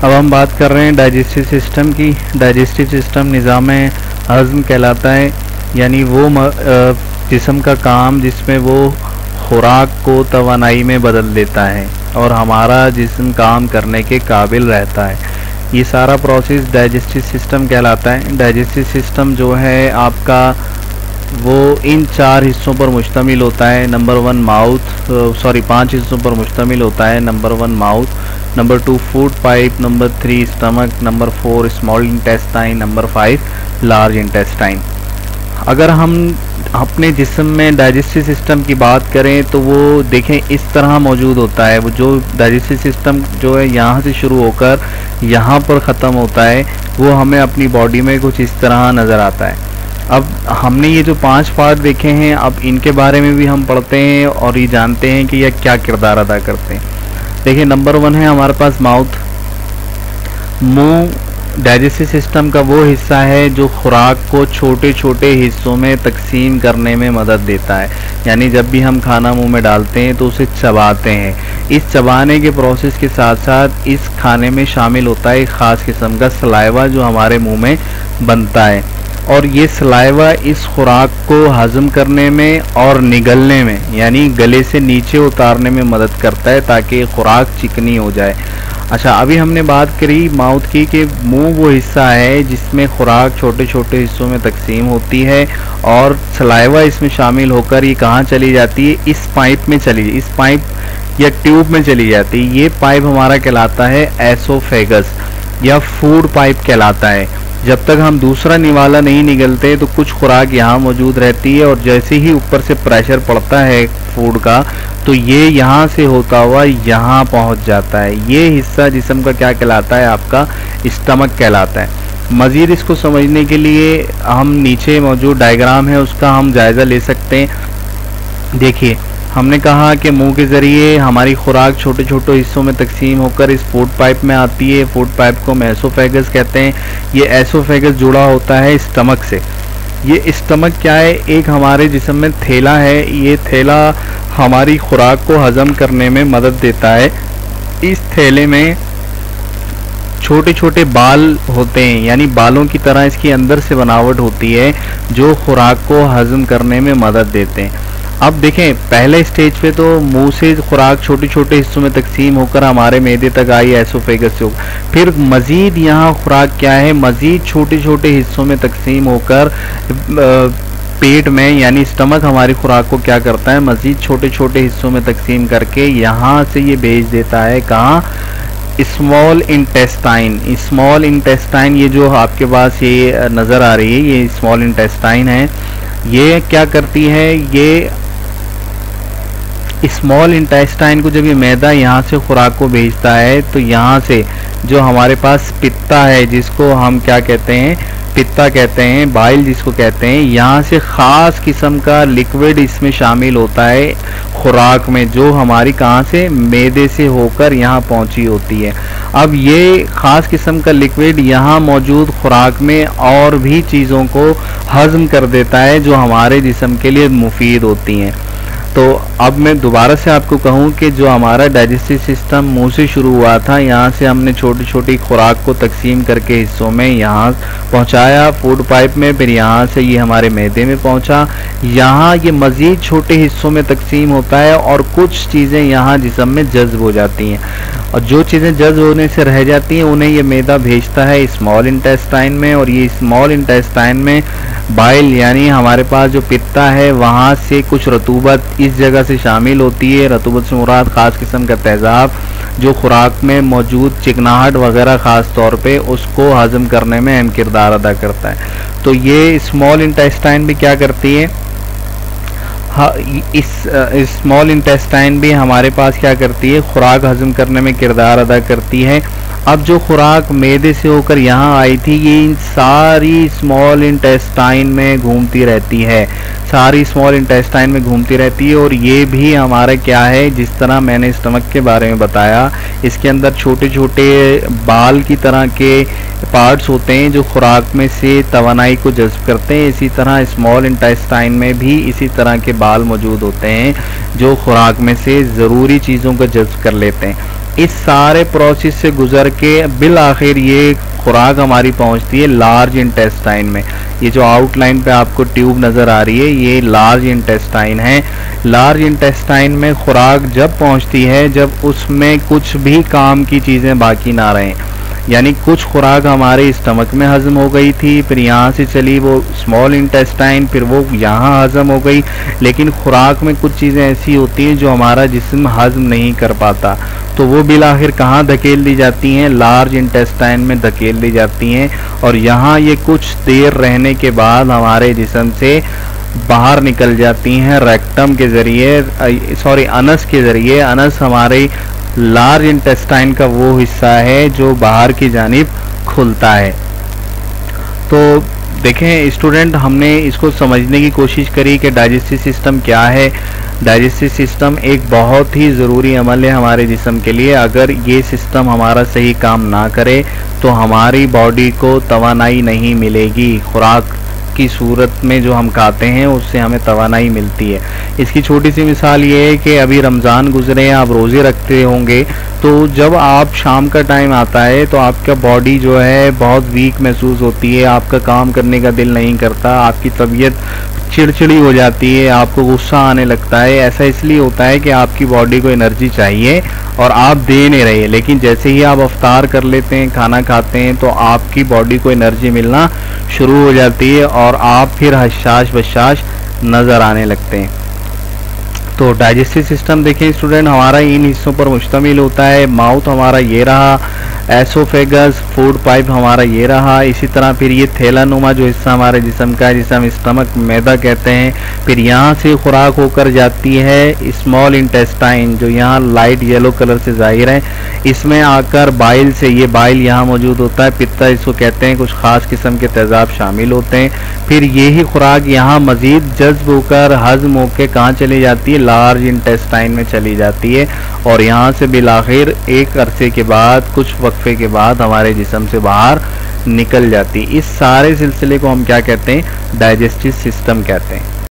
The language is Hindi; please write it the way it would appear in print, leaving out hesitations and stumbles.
अब हम बात कर रहे हैं डाइजेस्टिव सिस्टम की। डाइजेस्टिव सिस्टम निज़ाम हज़्म कहलाता है, यानी वो जिस्म का काम जिसमें वो खुराक को तवानाई में बदल देता है और हमारा जिस्म काम करने के काबिल रहता है। ये सारा प्रोसेस डाइजेस्टिव सिस्टम कहलाता है। डाइजेस्टिव सिस्टम जो है आपका वो इन 4 हिस्सों पर मुश्तमिल होता है। नंबर 1 5 हिस्सों पर मुश्तमिल होता है। Number 1 mouth, number 2 food pipe, number 3 stomach, number 4 small intestine, number 5 large intestine. अगर हम अपने जिस्म में डाइजेस्टिव सिस्टम की बात करें तो वो देखें इस तरह मौजूद होता है। वो जो डाइजेस्टिव सिस्टम जो है यहाँ से शुरू होकर यहाँ पर ख़त्म होता है, वो हमें अपनी बॉडी में कुछ इस तरह नज़र आता है। अब हमने ये जो 5 पार्ट देखे हैं, अब इनके बारे में भी हम पढ़ते हैं और ये जानते हैं कि यह क्या किरदार अदा करते हैं। देखिए, नंबर 1 है हमारे पास माउथ। मुंह डाइजेस्टिव सिस्टम का वो हिस्सा है जो खुराक को छोटे छोटे हिस्सों में तकसीम करने में मदद देता है। यानी जब भी हम खाना मुंह में डालते हैं तो उसे चबाते हैं। इस चबाने के प्रोसेस के साथ साथ इस खाने में शामिल होता है एक ख़ास किस्म का सलाइवा जो हमारे मुंह में बनता है, और ये सलाइवा इस खुराक को हज़म करने में और निगलने में, यानी गले से नीचे उतारने में मदद करता है ताकि खुराक चिकनी हो जाए। अच्छा, अभी हमने बात करी माउथ की कि मुंह वो हिस्सा है जिसमें खुराक छोटे छोटे हिस्सों में तकसीम होती है और सलाइवा इसमें शामिल होकर ये कहाँ चली जाती है, इस पाइप में इस पाइप या ट्यूब में चली जाती है। ये पाइप हमारा कहलाता है एसोफेगस या फूड पाइप कहलाता है। जब तक हम दूसरा निवाला नहीं निगलते तो कुछ खुराक यहाँ मौजूद रहती है, और जैसे ही ऊपर से प्रेशर पड़ता है फूड का तो ये यहाँ से होता हुआ यहाँ पहुँच जाता है। ये हिस्सा जिस्म का क्या कहलाता है, आपका स्टमक कहलाता है। मज़ीद इसको समझने के लिए हम नीचे मौजूद डायग्राम है उसका हम जायज़ा ले सकते हैं। देखिए, हमने कहा कि मुंह के ज़रिए हमारी खुराक छोटे छोटे हिस्सों में तकसीम होकर इस फूड पाइप में आती है। फूड पाइप को हम एसोफेगस कहते हैं। ये एसोफेगस जुड़ा होता है स्टमक से। ये स्टमक क्या है, एक हमारे जिस्म में थैला है। ये थैला हमारी खुराक को हज़म करने में मदद देता है। इस थैले में छोटे छोटे बाल होते हैं, यानी बालों की तरह इसकी अंदर से बनावट होती है जो खुराक को हज़म करने में मदद देते हैं। अब देखें, पहले स्टेज पे तो मुंह से खुराक छोटे छोटे हिस्सों में तकसीम होकर हमारे मैदे तक आई एसोफेगस से। फिर मज़ीद यहाँ खुराक क्या है, मज़ीद छोटे छोटे हिस्सों में तकसीम होकर पेट में, यानी स्टमक हमारी खुराक को क्या करता है, मज़ीद छोटे छोटे हिस्सों में तकसीम करके यहाँ से ये भेज देता है कहाँ, स्मॉल इंटेस्टाइन। स्मॉल इंटेस्टाइन ये जो आपके पास ये नज़र आ रही है, ये स्मॉल इंटेस्टाइन है। ये क्या करती है, ये स्मॉल इंटेस्टाइन को जब ये मैदा यहाँ से खुराक को भेजता है तो यहाँ से जो हमारे पास पित्ता है, जिसको हम क्या कहते हैं, पित्ता कहते हैं, बाइल जिसको कहते हैं, यहाँ से ख़ास किस्म का लिक्विड इसमें शामिल होता है खुराक में, जो हमारी कहाँ से, मैदे से होकर यहाँ पहुँची होती है। अब ये ख़ास किस्म का लिक्विड यहाँ मौजूद खुराक में और भी चीज़ों को हज़म कर देता है जो हमारे जिस्म के लिए मुफीद होती हैं। तो अब मैं दोबारा से आपको कहूँ कि जो हमारा डाइजेस्टिव सिस्टम मुंह से शुरू हुआ था, यहाँ से हमने छोटी छोटी खुराक को तकसीम करके हिस्सों में यहाँ पहुँचाया फूड पाइप में, फिर यहाँ से ये हमारे मैदे में पहुँचा। यहाँ ये मज़ीद छोटे हिस्सों में तकसीम होता है और कुछ चीज़ें यहाँ जिस्म में जज्ब हो जाती हैं, और जो चीज़ें जज्ब होने से रह जाती हैं उन्हें ये मैदा भेजता है स्मॉल इंटेस्टाइन में, और ये स्मॉल इंटेस्टाइन में बाइल यानी हमारे पास जो पित्ता है वहाँ से कुछ रतूबत इस जगह से शामिल होती है। रतूबत से मुराद ख़ास किस्म का तेज़ाब जो खुराक में मौजूद चिकनाहट वगैरह ख़ास तौर पे उसको हज़म करने में अहम किरदार अदा करता है। तो ये स्मॉल इंटेस्टाइन भी क्या करती है, इस स्मॉल इंटेस्टाइन भी हमारे पास क्या करती है, खुराक हज़म करने में किरदार अदा करती है। अब जो खुराक मैदे से होकर यहाँ आई थी ये इन सारी स्मॉल इंटेस्टाइन में घूमती रहती है, सारी स्मॉल इंटेस्टाइन में घूमती रहती है। और ये भी हमारा क्या है, जिस तरह मैंने स्टमक के बारे में बताया, इसके अंदर छोटे छोटे बाल की तरह के पार्ट्स होते हैं जो खुराक में से तवानाई को जज्ब करते हैं। इसी तरह स्मॉल इंटेस्टाइन में भी इसी तरह के बाल मौजूद होते हैं जो खुराक में से ज़रूरी चीज़ों को जज्ब कर लेते हैं। इस सारे प्रोसेस से गुजर के बिल आखिर ये खुराक हमारी पहुंचती है लार्ज इंटेस्टाइन में। ये जो आउटलाइन पे आपको ट्यूब नज़र आ रही है ये लार्ज इंटेस्टाइन है। लार्ज इंटेस्टाइन में खुराक जब पहुंचती है जब उसमें कुछ भी काम की चीज़ें बाकी ना रहें, यानी कुछ खुराक हमारे स्टमक में हज़म हो गई थी, फिर यहाँ से चली वो स्मॉल इंटेस्टाइन, फिर वो यहाँ हज़म हो गई, लेकिन खुराक में कुछ चीज़ें ऐसी होती हैं जो हमारा जिस्म हज़म नहीं कर पाता, तो वो बिल आखिर कहाँ धकेल दी जाती हैं, लार्ज इंटेस्टाइन में धकेल दी जाती हैं। और यहाँ ये कुछ देर रहने के बाद हमारे जिस्म से बाहर निकल जाती हैं रेक्टम के ज़रिए, अनस के ज़रिए। अनस हमारे लार्ज इंटेस्टाइन का वो हिस्सा है जो बाहर की जानिब खुलता है। तो देखें स्टूडेंट, हमने इसको समझने की कोशिश करी कि डाइजेस्टिव सिस्टम क्या है। डाइजेस्टिव सिस्टम एक बहुत ही ज़रूरी अमल है हमारे जिस्म के लिए। अगर ये सिस्टम हमारा सही काम ना करे तो हमारी बॉडी को तवानाई नहीं मिलेगी। खुराक की सूरत में जो हम खाते हैं उससे हमें तवानाई मिलती है। इसकी छोटी सी मिसाल ये है कि अभी रमज़ान गुजरे, आप रोज़े रखते होंगे, तो जब आप शाम का टाइम आता है तो आपका बॉडी जो है बहुत वीक महसूस होती है, आपका काम करने का दिल नहीं करता, आपकी तबीयत चिड़चिड़ी हो जाती है, आपको गुस्सा आने लगता है। ऐसा इसलिए होता है कि आपकी बॉडी को एनर्जी चाहिए और आप दे नहीं रहे, लेकिन जैसे ही आप अफ्तार कर लेते हैं, खाना खाते हैं, तो आपकी बॉडी को एनर्जी मिलना शुरू हो जाती है और आप फिर हशाश बशाश नज़र आने लगते हैं। तो डाइजेस्टिव सिस्टम देखें स्टूडेंट हमारा इन हिस्सों पर मुश्तमिल होता है। माउथ हमारा ये रहा, एसोफेगस, फूड पाइप हमारा ये रहा, इसी तरह फिर ये थैलानुमा जो हिस्सा हमारे जिस्म का है जिसे हम स्टमक मैदा कहते हैं, फिर यहाँ से खुराक होकर जाती है स्मॉल इंटेस्टाइन जो यहाँ लाइट येलो कलर से जाहिर है, इसमें आकर बाइल से, ये बाइल यहाँ मौजूद होता है, पित्ता इसको कहते हैं, कुछ ख़ास किस्म के तेज़ाब शामिल होते हैं। फिर यही खुराक यहाँ मज़ीद जज्ब होकर हज़म होकर कहाँ चली जाती है, लार्ज इंटेस्टाइन में चली जाती है और यहाँ से बिलाखिर एक अरसे के बाद, कुछ वक्फे के बाद हमारे जिस्म से बाहर निकल जाती है। इस सारे सिलसिले को हम क्या कहते हैं, डाइजेस्टिव सिस्टम कहते हैं।